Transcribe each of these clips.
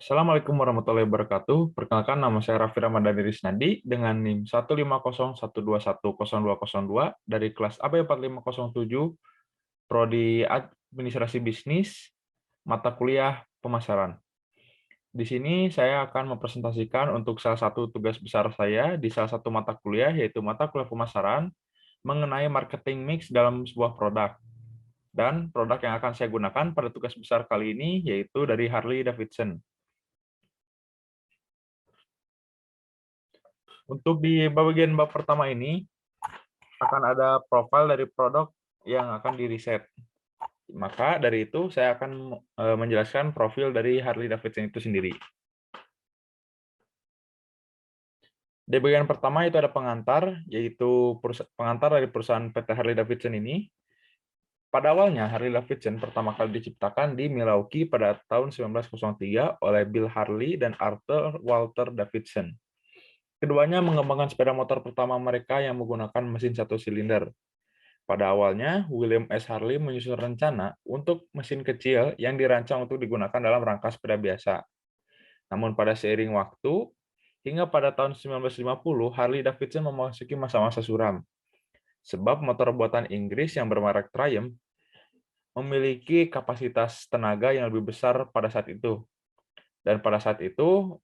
Assalamualaikum warahmatullahi wabarakatuh. Perkenalkan, nama saya Raffi Ramadhani Risnadi dengan NIM 150121022 dari kelas AB 4507, Prodi Administrasi Bisnis, mata kuliah pemasaran. Di sini saya akan mempresentasikan untuk salah satu tugas besar saya di salah satu mata kuliah, yaitu mata kuliah pemasaran, mengenai marketing mix dalam sebuah produk. Dan produk yang akan saya gunakan pada tugas besar kali ini yaitu dari Harley Davidson. Untuk di bagian bab pertama ini, akan ada profil dari produk yang akan diriset. Maka dari itu, saya akan menjelaskan profil dari Harley Davidson itu sendiri. Di bagian pertama itu ada pengantar, yaitu pengantar dari perusahaan PT Harley Davidson ini. Pada awalnya, Harley Davidson pertama kali diciptakan di Milwaukee pada tahun 1903 oleh Bill Harley dan Arthur Walter Davidson. Keduanya mengembangkan sepeda motor pertama mereka yang menggunakan mesin satu silinder. Pada awalnya, William S. Harley menyusun rencana untuk mesin kecil yang dirancang untuk digunakan dalam rangka sepeda biasa. Namun pada seiring waktu, hingga pada tahun 1950, Harley Davidson memasuki masa-masa suram. Sebab motor buatan Inggris yang bermerek Triumph memiliki kapasitas tenaga yang lebih besar pada saat itu. Dan pada saat itu,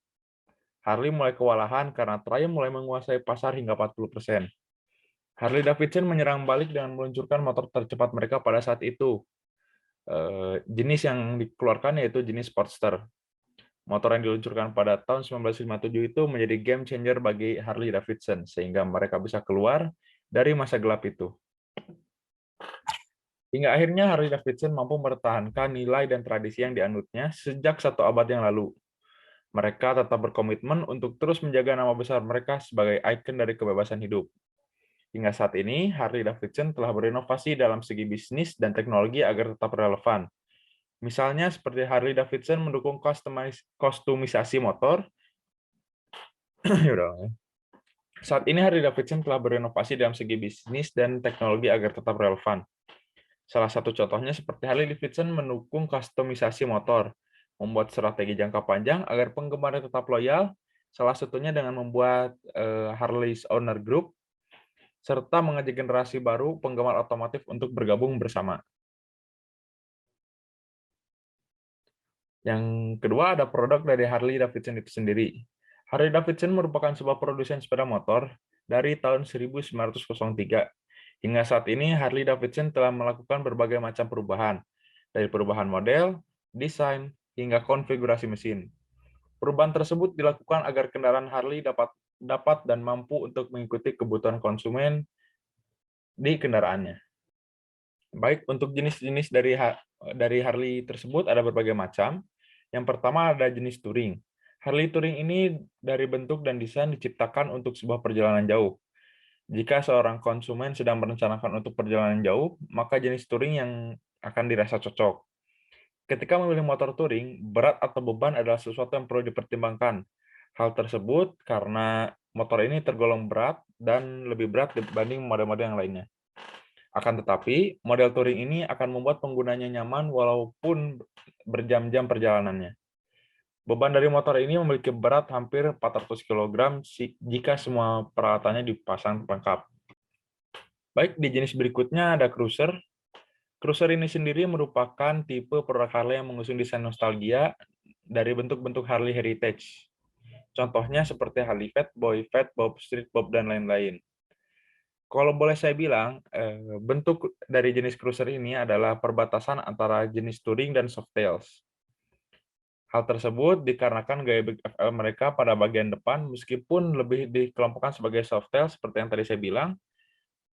Harley mulai kewalahan karena Triumph mulai menguasai pasar hingga 40%. Harley Davidson menyerang balik dengan meluncurkan motor tercepat mereka pada saat itu. Jenis yang dikeluarkan yaitu jenis Sportster. Motor yang diluncurkan pada tahun 1957 itu menjadi game changer bagi Harley Davidson, sehingga mereka bisa keluar dari masa gelap itu. Hingga akhirnya Harley Davidson mampu mempertahankan nilai dan tradisi yang dianutnya sejak 1 abad yang lalu. Mereka tetap berkomitmen untuk terus menjaga nama besar mereka sebagai ikon dari kebebasan hidup. Hingga saat ini, Harley Davidson telah berinovasi dalam segi bisnis dan teknologi agar tetap relevan. Misalnya seperti Harley Davidson mendukung kostumisasi motor. Saat ini Harley Davidson telah berinovasi dalam segi bisnis dan teknologi agar tetap relevan. Salah satu contohnya seperti Harley Davidson mendukung kostumisasi motor, membuat strategi jangka panjang agar penggemarnya tetap loyal, salah satunya dengan membuat Harley's Owner Group, serta mengajak generasi baru penggemar otomotif untuk bergabung bersama. Yang kedua ada produk dari Harley Davidson itu sendiri. Harley Davidson merupakan sebuah produsen sepeda motor dari tahun 1903. Hingga saat ini, Harley Davidson telah melakukan berbagai macam perubahan, dari perubahan model, desain, hingga konfigurasi mesin. Perubahan tersebut dilakukan agar kendaraan Harley dapat dan mampu untuk mengikuti kebutuhan konsumen di kendaraannya. Baik, untuk jenis-jenis dari Harley tersebut ada berbagai macam. Yang pertama ada jenis touring. Harley touring ini dari bentuk dan desain diciptakan untuk sebuah perjalanan jauh. Jika seorang konsumen sedang merencanakan untuk perjalanan jauh, maka jenis touring yang akan dirasa cocok. Ketika memilih motor touring, berat atau beban adalah sesuatu yang perlu dipertimbangkan. Hal tersebut karena motor ini tergolong berat dan lebih berat dibanding model-model yang lainnya. Akan tetapi, model touring ini akan membuat penggunanya nyaman walaupun berjam-jam perjalanannya. Beban dari motor ini memiliki berat hampir 400 kg jika semua peralatannya dipasang lengkap. Baik, di jenis berikutnya ada cruiser. Cruiser ini sendiri merupakan tipe produk Harley yang mengusung desain nostalgia dari bentuk-bentuk Harley Heritage. Contohnya seperti Harley Fat Bob, Street Bob, dan lain-lain. Kalau boleh saya bilang, bentuk dari jenis cruiser ini adalah perbatasan antara jenis touring dan softails. Hal tersebut dikarenakan gaya mereka pada bagian depan meskipun lebih dikelompokkan sebagai softail seperti yang tadi saya bilang,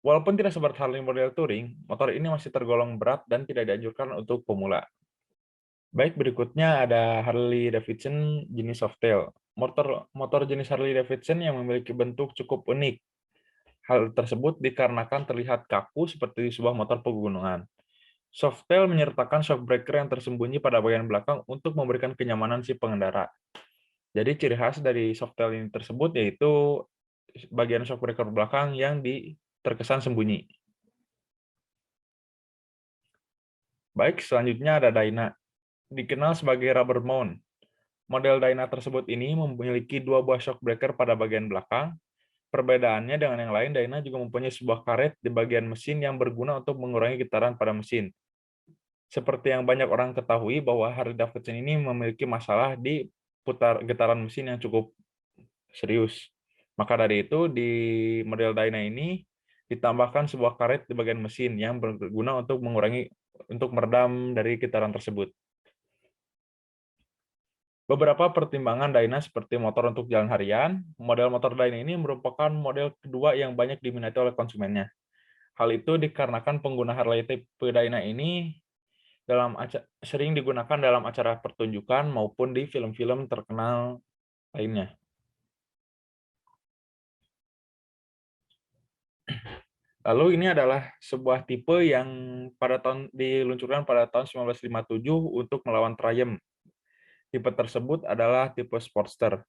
walaupun tidak seperti Harley model touring, motor ini masih tergolong berat dan tidak dianjurkan untuk pemula. Baik, berikutnya ada Harley Davidson jenis softail. Motor jenis Harley Davidson yang memiliki bentuk cukup unik. Hal tersebut dikarenakan terlihat kaku seperti sebuah motor pegunungan. Softail menyertakan shock breaker yang tersembunyi pada bagian belakang untuk memberikan kenyamanan si pengendara. Jadi ciri khas dari softail ini tersebut yaitu bagian shock breaker belakang yang terkesan sembunyi. Baik, selanjutnya ada Dyna. Dikenal sebagai rubber mount. Model Dyna tersebut ini memiliki dua buah shock breaker pada bagian belakang. Perbedaannya dengan yang lain, Dyna juga mempunyai sebuah karet di bagian mesin yang berguna untuk mengurangi getaran pada mesin. Seperti yang banyak orang ketahui bahwa Harley Davidson ini memiliki masalah di getaran mesin yang cukup serius. Maka dari itu di model Dyna ini ditambahkan sebuah karet di bagian mesin yang berguna untuk meredam dari getaran tersebut. Beberapa pertimbangan Dyna seperti motor untuk jalan harian, model motor Dyna ini merupakan model kedua yang banyak diminati oleh konsumennya. Hal itu dikarenakan pengguna Harley tipe Dyna ini sering digunakan dalam acara pertunjukan maupun di film-film terkenal lainnya. Lalu ini adalah sebuah tipe yang diluncurkan pada tahun 1957 untuk melawan Triumph. Tipe tersebut adalah tipe Sportster.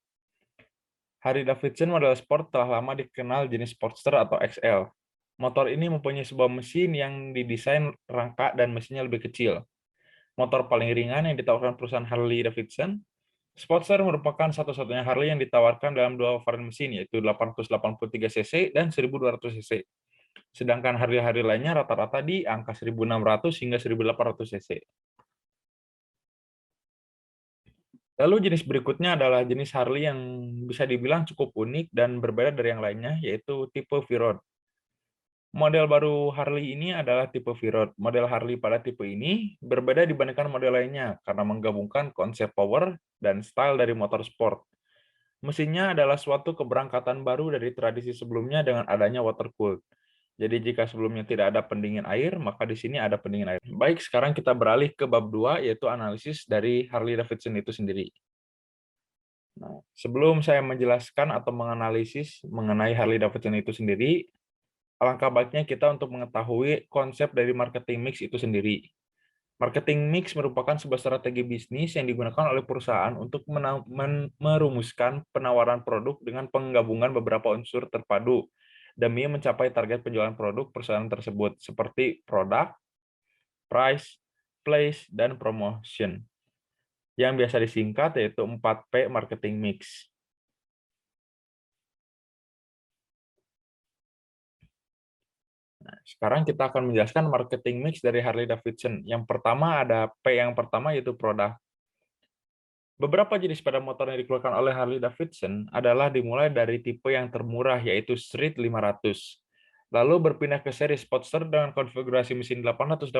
Harley Davidson model sport telah lama dikenal jenis Sportster atau XL. Motor ini mempunyai sebuah mesin yang didesain rangka dan mesinnya lebih kecil. Motor paling ringan yang ditawarkan perusahaan Harley Davidson. Sportster merupakan satu-satunya Harley yang ditawarkan dalam dua varian mesin, yaitu 883 cc dan 1200 cc. Sedangkan Harley-Harley lainnya rata-rata di angka 1600 hingga 1800 cc. Lalu jenis berikutnya adalah jenis Harley yang bisa dibilang cukup unik dan berbeda dari yang lainnya, yaitu tipe V-Rod. Model baru Harley ini adalah tipe V-Rod. Model Harley pada tipe ini berbeda dibandingkan model lainnya karena menggabungkan konsep power dan style dari motor sport. Mesinnya adalah suatu keberangkatan baru dari tradisi sebelumnya dengan adanya water cooled. Jadi jika sebelumnya tidak ada pendingin air, maka di sini ada pendingin air. Baik, sekarang kita beralih ke bab 2, yaitu analisis dari Harley Davidson itu sendiri. Nah, sebelum saya menjelaskan atau menganalisis mengenai Harley Davidson itu sendiri, alangkah baiknya kita untuk mengetahui konsep dari marketing mix itu sendiri. Marketing mix merupakan sebuah strategi bisnis yang digunakan oleh perusahaan untuk merumuskan penawaran produk dengan penggabungan beberapa unsur terpadu demi mencapai target penjualan produk perusahaan tersebut, seperti produk, price, place, dan promotion, yang biasa disingkat yaitu 4P marketing mix. Nah, sekarang kita akan menjelaskan marketing mix dari Harley Davidson. Yang pertama ada P yang pertama yaitu produk. Beberapa jenis sepeda motor yang dikeluarkan oleh Harley Davidson adalah dimulai dari tipe yang termurah yaitu Street 500. Lalu berpindah ke seri Sportster dengan konfigurasi mesin 883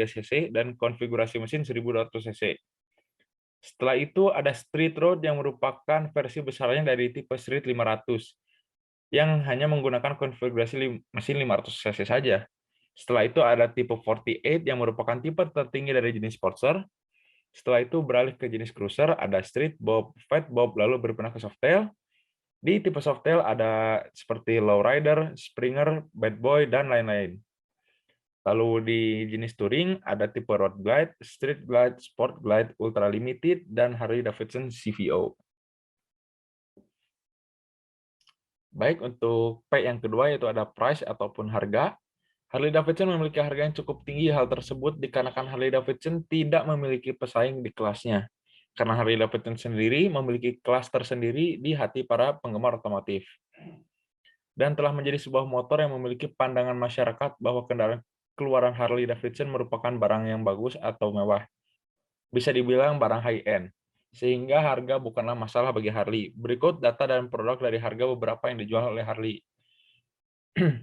cc dan konfigurasi mesin 1200 cc. Setelah itu ada Street Road yang merupakan versi besarnya dari tipe Street 500 yang hanya menggunakan konfigurasi mesin 500 cc saja. Setelah itu ada tipe 48 yang merupakan tipe tertinggi dari jenis Sportster. Setelah itu beralih ke jenis cruiser, ada street bob, fat bob, lalu berpindah ke softail. Di tipe softail ada seperti lowrider, springer, bad boy, dan lain-lain. Lalu di jenis touring ada tipe road glide, street glide, sport glide, ultra limited, dan Harley Davidson CVO. Baik, untuk P yang kedua yaitu ada price ataupun harga. Harley Davidson memiliki harga yang cukup tinggi. Hal tersebut dikarenakan Harley Davidson tidak memiliki pesaing di kelasnya. Karena Harley Davidson sendiri memiliki kelas tersendiri di hati para penggemar otomotif. Dan telah menjadi sebuah motor yang memiliki pandangan masyarakat bahwa kendaraan keluaran Harley Davidson merupakan barang yang bagus atau mewah. Bisa dibilang barang high-end. Sehingga harga bukanlah masalah bagi Harley. Berikut data dan produk dari harga beberapa yang dijual oleh Harley.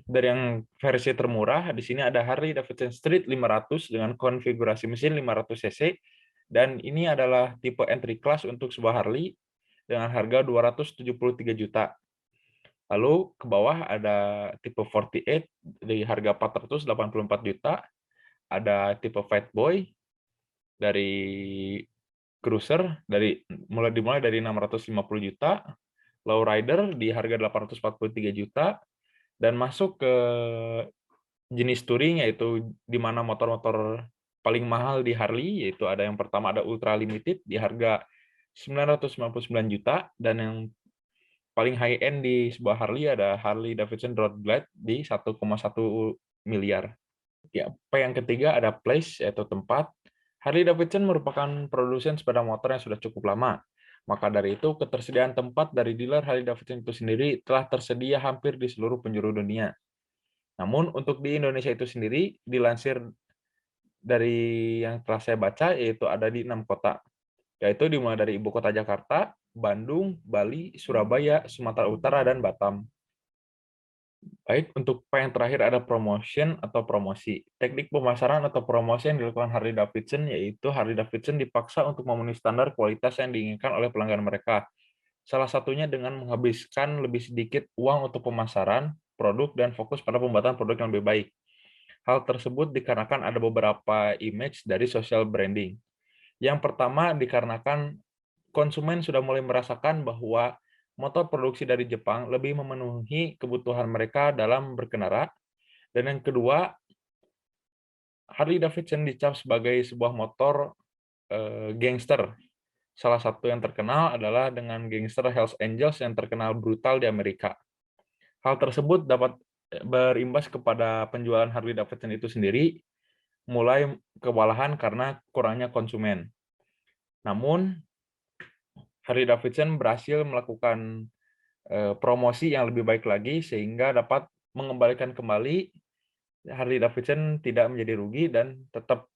Dari yang versi termurah, di sini ada Harley Davidson Street 500 dengan konfigurasi mesin 500 cc, dan ini adalah tipe entry class untuk sebuah Harley dengan harga 273 juta. Lalu ke bawah ada tipe 48 di harga 484 juta, ada tipe Fat Boy dari cruiser dimulai dari 650 juta, Lowrider di harga 843 juta, dan masuk ke jenis touring yaitu di mana motor-motor paling mahal di Harley, yaitu ada yang pertama ada Ultra Limited di harga 999 juta, dan yang paling high end di sebuah Harley ada Harley Davidson Road Glide di 1,1 miliar. Ya, P yang ketiga ada place yaitu tempat. Harley Davidson merupakan produsen sepeda motor yang sudah cukup lama. Maka dari itu, ketersediaan tempat dari dealer Harley-Davidson itu sendiri telah tersedia hampir di seluruh penjuru dunia. Namun, untuk di Indonesia itu sendiri, dilansir dari yang telah saya baca, yaitu ada di 6 kota, yaitu dimulai dari ibu kota Jakarta, Bandung, Bali, Surabaya, Sumatera Utara, dan Batam. Baik, untuk yang terakhir ada promotion atau promosi. Teknik pemasaran atau promosi yang dilakukan Harley-Davidson yaitu Harley-Davidson dipaksa untuk memenuhi standar kualitas yang diinginkan oleh pelanggan mereka. Salah satunya dengan menghabiskan lebih sedikit uang untuk pemasaran, produk, dan fokus pada pembuatan produk yang lebih baik. Hal tersebut dikarenakan ada beberapa image dari social branding. Yang pertama dikarenakan konsumen sudah mulai merasakan bahwa motor produksi dari Jepang lebih memenuhi kebutuhan mereka dalam berkendara. Dan yang kedua, Harley-Davidson dicap sebagai sebuah motor gangster. Salah satu yang terkenal adalah dengan gangster Hells Angels yang terkenal brutal di Amerika. Hal tersebut dapat berimbas kepada penjualan Harley-Davidson itu sendiri, mulai kewalahan karena kurangnya konsumen. Namun, Harley-Davidson berhasil melakukan promosi yang lebih baik lagi sehingga dapat mengembalikan kembali Harley-Davidson tidak menjadi rugi dan tetap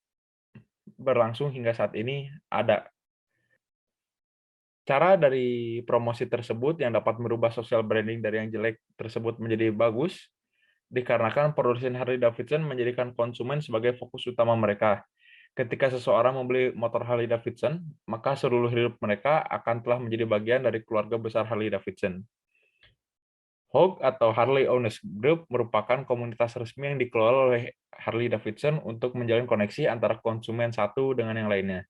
berlangsung hingga saat ini ada. Cara dari promosi tersebut yang dapat merubah social branding dari yang jelek tersebut menjadi bagus, dikarenakan produsen Harley-Davidson menjadikan konsumen sebagai fokus utama mereka. Ketika seseorang membeli motor Harley-Davidson, maka seluruh hidup mereka akan telah menjadi bagian dari keluarga besar Harley-Davidson. HOG atau Harley Owners Group merupakan komunitas resmi yang dikelola oleh Harley-Davidson untuk menjalin koneksi antara konsumen satu dengan yang lainnya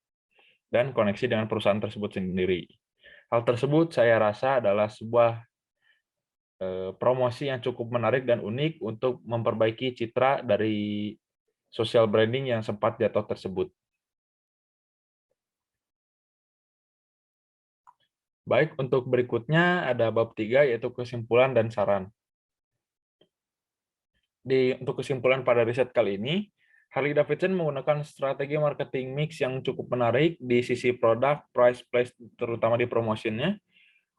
dan koneksi dengan perusahaan tersebut sendiri. Hal tersebut saya rasa adalah sebuah promosi yang cukup menarik dan unik untuk memperbaiki citra dari social branding yang sempat jatuh tersebut. Baik, untuk berikutnya ada bab 3 yaitu kesimpulan dan saran. Untuk kesimpulan pada riset kali ini, Harley-Davidson menggunakan strategi marketing mix yang cukup menarik di sisi produk, price, place, terutama di promotionnya.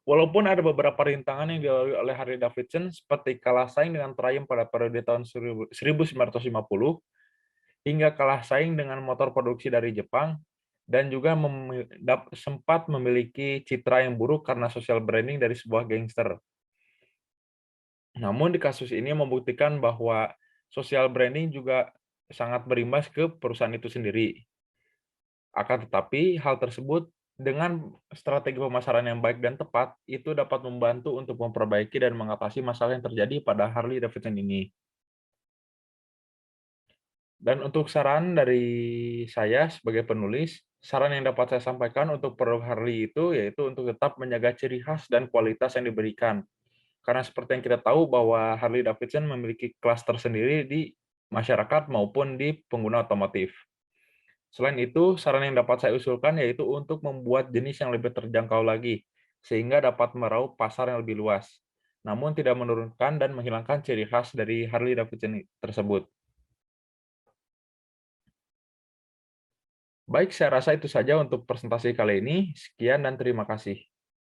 Walaupun ada beberapa rintangan yang dilalui oleh Harley-Davidson seperti kalah saing dengan Triumph pada periode tahun 1950, hingga kalah saing dengan motor produksi dari Jepang, dan juga sempat memiliki citra yang buruk karena social branding dari sebuah gangster. Namun di kasus ini membuktikan bahwa social branding juga sangat berimbas ke perusahaan itu sendiri. Akan tetapi hal tersebut dengan strategi pemasaran yang baik dan tepat itu dapat membantu untuk memperbaiki dan mengatasi masalah yang terjadi pada Harley Davidson ini. Dan untuk saran dari saya sebagai penulis, saran yang dapat saya sampaikan untuk produk Harley itu yaitu untuk tetap menjaga ciri khas dan kualitas yang diberikan. Karena seperti yang kita tahu bahwa Harley Davidson memiliki kelas tersendiri di masyarakat maupun di pengguna otomotif. Selain itu, saran yang dapat saya usulkan yaitu untuk membuat jenis yang lebih terjangkau lagi, sehingga dapat meraup pasar yang lebih luas, namun tidak menurunkan dan menghilangkan ciri khas dari Harley Davidson tersebut. Baik, saya rasa itu saja untuk presentasi kali ini. Sekian dan terima kasih.